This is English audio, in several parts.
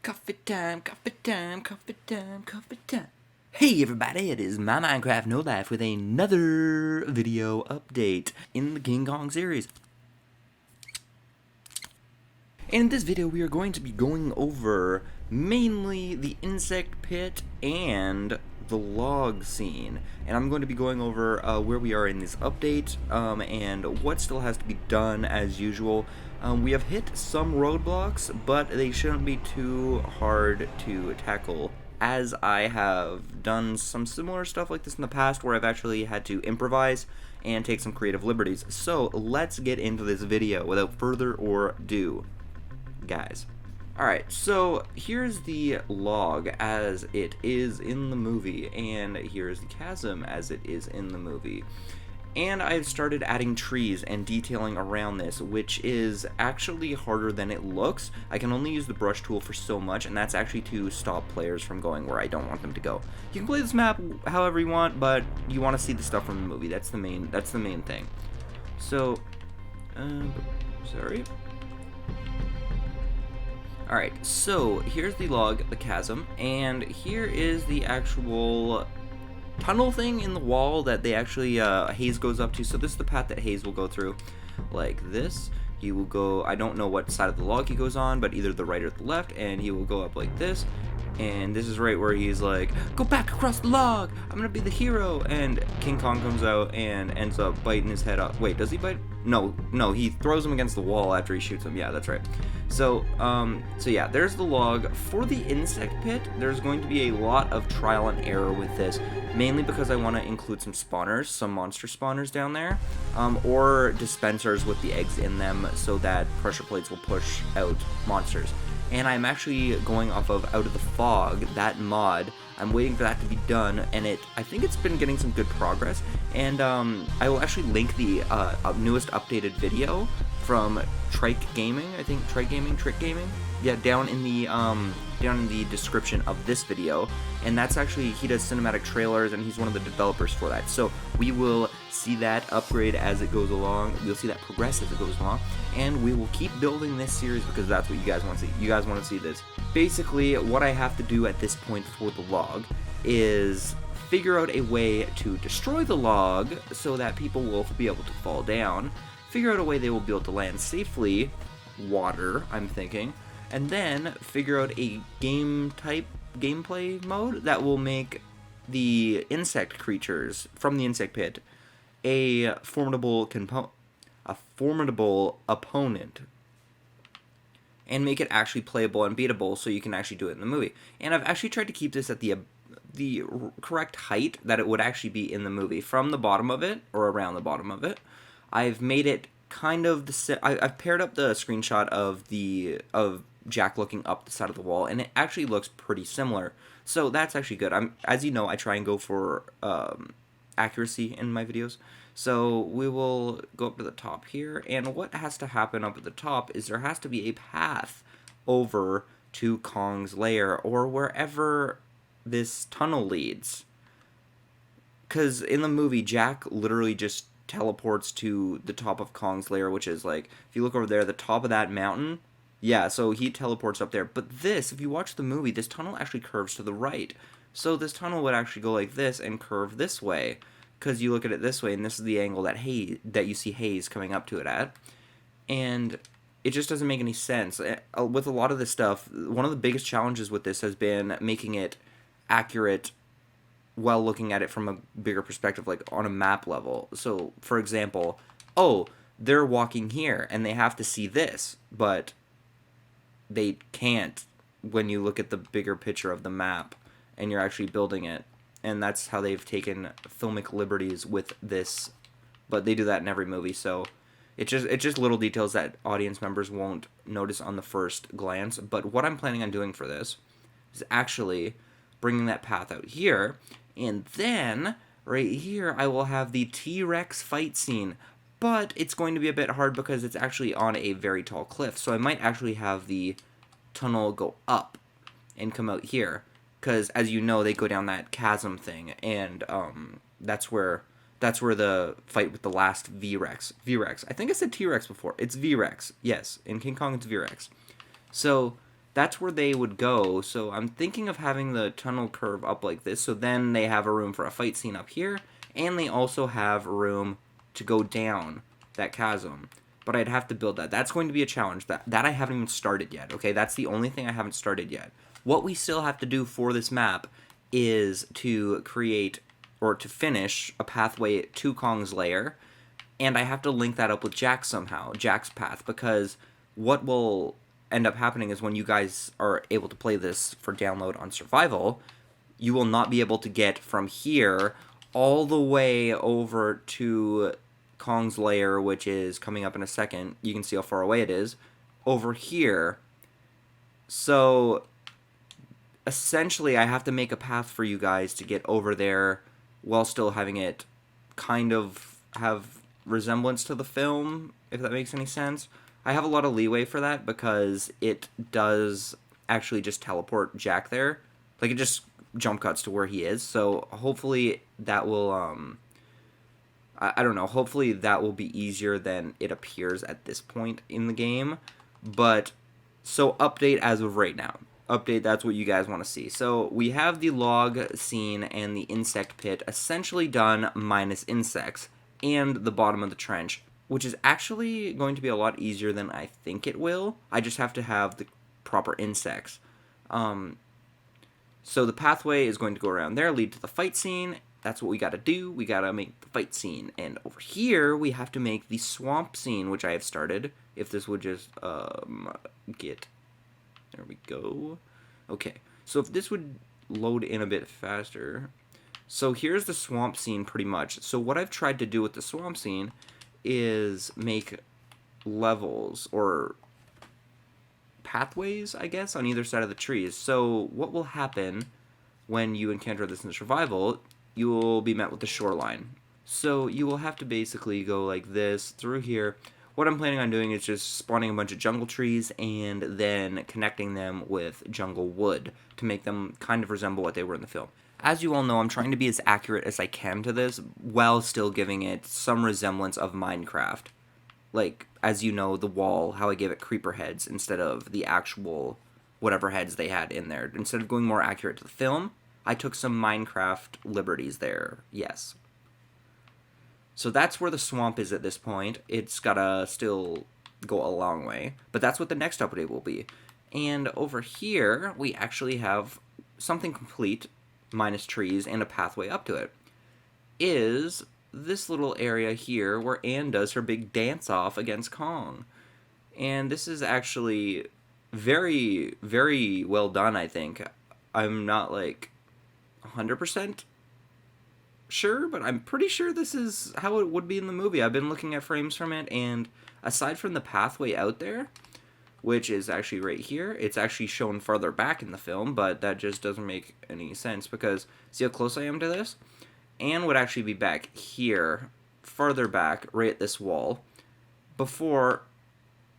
Coffee time, coffee time, coffee time, coffee time. Hey everybody, it is my Minecraft No Life with another video update in the King Kong series. In this video we are going to be going over mainly the insect pit and the log scene. And I'm going to be going over where we are in this update and what still has to be done as usual. We have hit some roadblocks, but they shouldn't be too hard to tackle, as I have done some similar stuff like this in the past where I've actually had to improvise and take some creative liberties. So let's get into this video without further ado, guys. Alright, so here's the log as it is in the movie, and here's the chasm as it is in the movie. And I've started adding trees and detailing around this, which is actually harder than it looks. I can only use the brush tool for so much, and that's actually to stop players from going where I don't want them to go. You can play this map however you want, but you want to see the stuff from the movie. That's the main thing. So, sorry. Alright, so here's the log, the chasm, and here is the actual tunnel thing in the wall that they actually, Hayes goes up to. So this is the path that Hayes will go through, like this. He will go, I don't know what side of the log he goes on, but either the right or the left, and he will go up like this. And this is right where he's like, go back across the log, I'm gonna be the hero. And King Kong comes out and ends up biting his head off. Wait, does he bite? No, he throws him against the wall after he shoots him. Yeah, that's right. So yeah, there's the log. For the insect pit, there's going to be a lot of trial and error with this, mainly because I want to include some spawners, some monster spawners down there, or dispensers with the eggs in them so that pressure plates will push out monsters. And I'm actually going off of Out of the Fog, that mod. I'm waiting for that to be done, and I think it's been getting some good progress. And I will actually link the newest updated video from Trick Gaming. I think Trick Gaming. Yeah, down in the description of this video. And that's actually, he does cinematic trailers, and he's one of the developers for that. So we will see that upgrade as it goes along. We'll see that progress as it goes along, and we will keep building this series because that's what you guys want to see. You guys want to see this. Basically, what I have to do at this point for the log is figure out a way to destroy the log so that people will be able to fall down. Figure out a way they will be able to land safely, water, I'm thinking, and then figure out a gameplay mode that will make the insect creatures from the insect pit a formidable opponent, and make it actually playable and beatable so you can actually do it in the movie. And I've actually tried to keep this at the correct height that it would actually be in the movie, from the bottom of it, or around the bottom of it. I've made it kind of I've paired up the screenshot of Jack looking up the side of the wall, and it actually looks pretty similar. So that's actually good. As you know, I try and go for accuracy in my videos. So we will go up to the top here, and what has to happen up at the top is there has to be a path over to Kong's lair, or wherever this tunnel leads. Because in the movie, Jack literally just teleports to the top of Kong's lair, which is like, if you look over there, the top of that mountain. Yeah, so he teleports up there. But this, if you watch the movie, this tunnel actually curves to the right. So this tunnel would actually go like this and curve this way, because you look at it this way, and this is the angle that you see Hayes coming up to it at. And it just doesn't make any sense. With a lot of this stuff, one of the biggest challenges with this has been making it accurate while looking at it from a bigger perspective, like on a map level. So, for example, oh, they're walking here, and they have to see this, but they can't when you look at the bigger picture of the map and you're actually building it. And that's how they've taken filmic liberties with this, but they do that in every movie. So it's just little details that audience members won't notice on the first glance. But what I'm planning on doing for this is actually bringing that path out here, and then right here I will have the T-Rex fight scene. But it's going to be a bit hard because it's actually on a very tall cliff. So I might actually have the tunnel go up and come out here, because as you know, they go down that chasm thing, and that's where the fight with the last V-Rex. I think I said T-Rex before. It's V-Rex. Yes, in King Kong it's V-Rex. So that's where they would go. So I'm thinking of having the tunnel curve up like this, so then they have a room for a fight scene up here, and they also have room to go down that chasm. But I'd have to build that. That's going to be a challenge. That I haven't even started yet, okay? That's the only thing I haven't started yet. What we still have to do for this map is to create, or to finish, a pathway to Kong's lair, and I have to link that up with Jack somehow, Jack's path, because what will end up happening is when you guys are able to play this for download on Survival, you will not be able to get from here all the way over to Kong's lair, which is coming up in a second. You can see how far away it is, over here. So essentially, I have to make a path for you guys to get over there while still having it kind of have resemblance to the film, if that makes any sense. I have a lot of leeway for that because it does actually just teleport Jack there. Like, it just jump cuts to where he is. So hopefully that will, I don't know, hopefully that will be easier than it appears at this point in the game. But, so update as of right now. Update, that's what you guys want to see. So we have the log scene and the insect pit essentially done minus insects and the bottom of the trench, which is actually going to be a lot easier than I think it will. I just have to have the proper insects. So the pathway is going to go around there, lead to the fight scene. That's what we got to do. We got to make the fight scene. And over here, we have to make the swamp scene, which I have started. If this would just get... There we go. Okay, so if this would load in a bit faster. So here's the swamp scene pretty much. So what I've tried to do with the swamp scene is make levels or pathways, I guess, on either side of the trees. So what will happen when you encounter this in survival, you will be met with the shoreline. So you will have to basically go like this through here. What I'm planning on doing is just spawning a bunch of jungle trees and then connecting them with jungle wood to make them kind of resemble what they were in the film. As you all know, I'm trying to be as accurate as I can to this while still giving it some resemblance of Minecraft. Like, as you know, the wall, how I gave it creeper heads instead of the actual whatever heads they had in there. Instead of going more accurate to the film, I took some Minecraft liberties there, yes. So that's where the swamp is at this point. It's gotta still go a long way. But that's what the next update will be. And over here, we actually have something complete, minus trees, and a pathway up to it. Is this little area here where Anne does her big dance-off against Kong. And this is actually very, very well done, I think. I'm not, like, 100% sure, but I'm pretty sure this is how it would be in the movie. I've been looking at frames from it, and aside from the pathway out there, which is actually right here, it's actually shown farther back in the film, but that just doesn't make any sense, because see how close I am to this? Anne would actually be back here, farther back, right at this wall, before,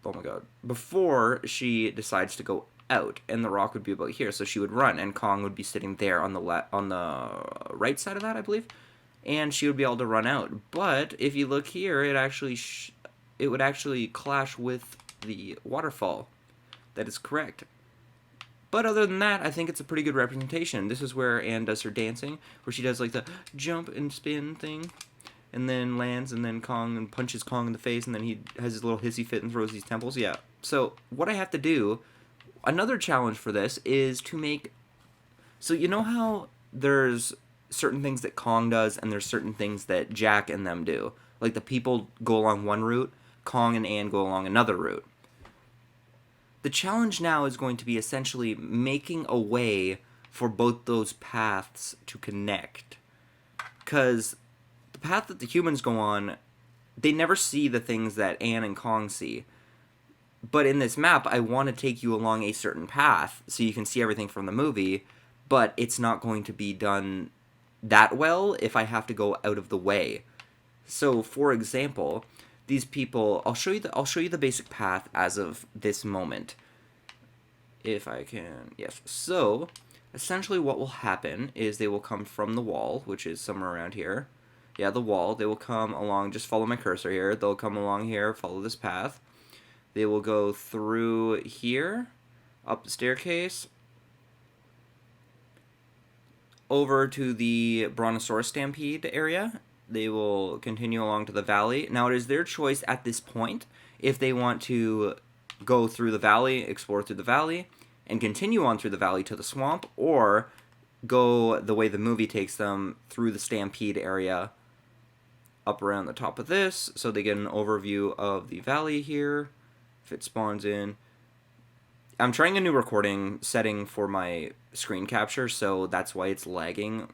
oh my god, before she decides to go out, and the rock would be about here, so she would run, and Kong would be sitting there on the right side of that, I believe, and she would be able to run out. But if you look here, it actually it would actually clash with the waterfall. That is correct. But other than that, I think it's a pretty good representation. This is where Anne does her dancing, where she does like the jump and spin thing, and then lands, and then Kong and punches Kong in the face, and then he has his little hissy fit and throws these temples. Yeah. So what I have to do, another challenge for this, is to make... So you know how there's certain things that Kong does, and there's certain things that Jack and them do? Like the people go along one route, Kong and Anne go along another route. The challenge now is going to be essentially making a way for both those paths to connect. Because the path that the humans go on, they never see the things that Anne and Kong see. But in this map, I want to take you along a certain path so you can see everything from the movie, but it's not going to be done that well if I have to go out of the way. So, for example, these people, I'll show you the basic path as of this moment. If I can, yes. So, essentially what will happen is they will come from the wall, which is somewhere around here. Yeah, the wall. They will come along, just follow my cursor here. They'll come along here, follow this path. They will go through here, up the staircase, over to the Brontosaurus Stampede area. They will continue along to the valley. Now, it is their choice at this point if they want to go through the valley, explore through the valley, and continue on through the valley to the swamp, or go the way the movie takes them through the Stampede area up around the top of this, so they get an overview of the valley here, if it spawns in. I'm trying a new recording setting for my screen capture, so that's why it's lagging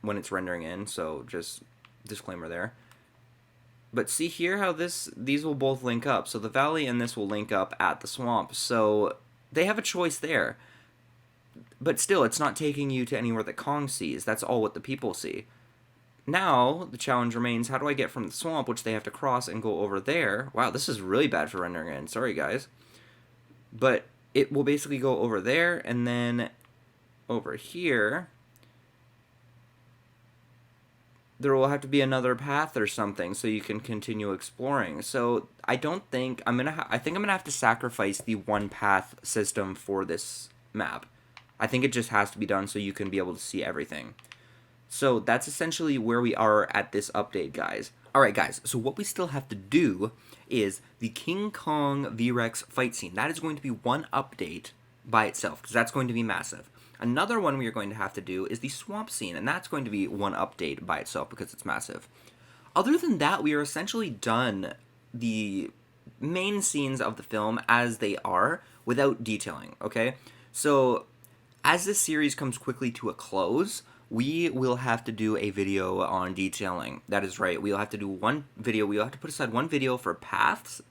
when it's rendering in, so just disclaimer there. But see here how these will both link up. So the valley and this will link up at the swamp. So they have a choice there. But still, it's not taking you to anywhere that Kong sees. That's all what the people see. Now, the challenge remains, how do I get from the swamp, which they have to cross, and go over there? Wow, this is really bad for rendering in. Sorry, guys. But it will basically go over there, and then over here there will have to be another path or something so you can continue exploring. So I don't think I think I'm gonna have to sacrifice the one path system for this map. I think it just has to be done so you can be able to see everything. So that's essentially where we are at this update, guys. Alright, guys, so what we still have to do is the King Kong V-Rex fight scene. That is going to be one update by itself, because that's going to be massive. Another one we are going to have to do is the swamp scene, and that's going to be one update by itself because it's massive. Other than that, we are essentially done the main scenes of the film as they are without detailing, okay? So, as this series comes quickly to a close, we will have to do a video on detailing. That is right, we'll have to do one video, we'll have to put aside one video for paths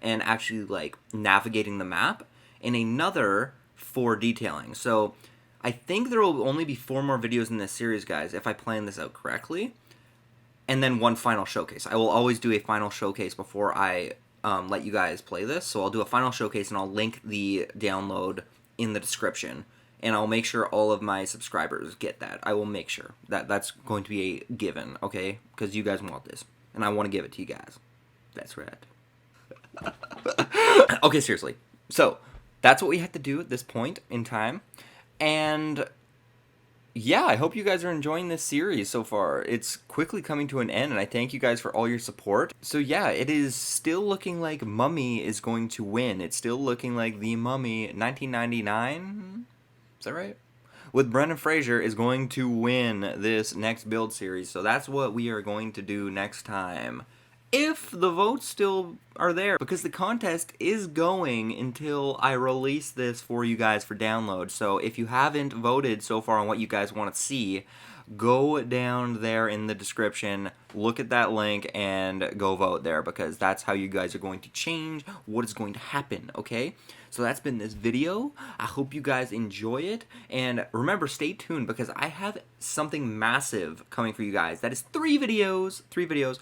and actually, like, navigating the map, and another for detailing. So, I think there will only be 4 more videos in this series, guys, if I plan this out correctly. And then one final showcase. I will always do a final showcase before I let you guys play this. So I'll do a final showcase, and I'll link the download in the description. And I'll make sure all of my subscribers get that. I will make sure. That's going to be a given, okay? Because you guys want this. And I want to give it to you guys. That's right. Okay, seriously. So, that's what we have to do at this point in time. And yeah, I hope you guys are enjoying this series so far. It's quickly coming to an end, and I thank you guys for all your support. So yeah, it is still looking like Mummy is going to win. It's still looking like The Mummy 1999? Is that right? With Brendan Fraser is going to win this next build series. So that's what we are going to do next time. If the votes still are there, because the contest is going until I release this for you guys for download. So if you haven't voted so far on what you guys want to see, go down there in the description, look at that link, and go vote there, because that's how you guys are going to change what is going to happen, okay? So that's been this video. I hope you guys enjoy it, and remember, stay tuned, because I have something massive coming for you guys. That is 3 videos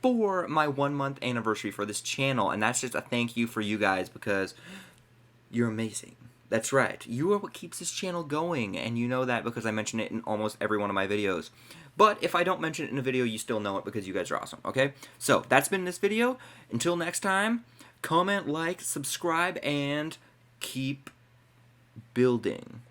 for my 1-month anniversary for this channel, and that's just a thank you for you guys, because you're amazing. That's right, you are what keeps this channel going, and you know that because I mention it in almost every one of my videos. But if I don't mention it in a video, you still know it because you guys are awesome, okay? So, that's been this video. Until next time, comment, like, subscribe, and keep building.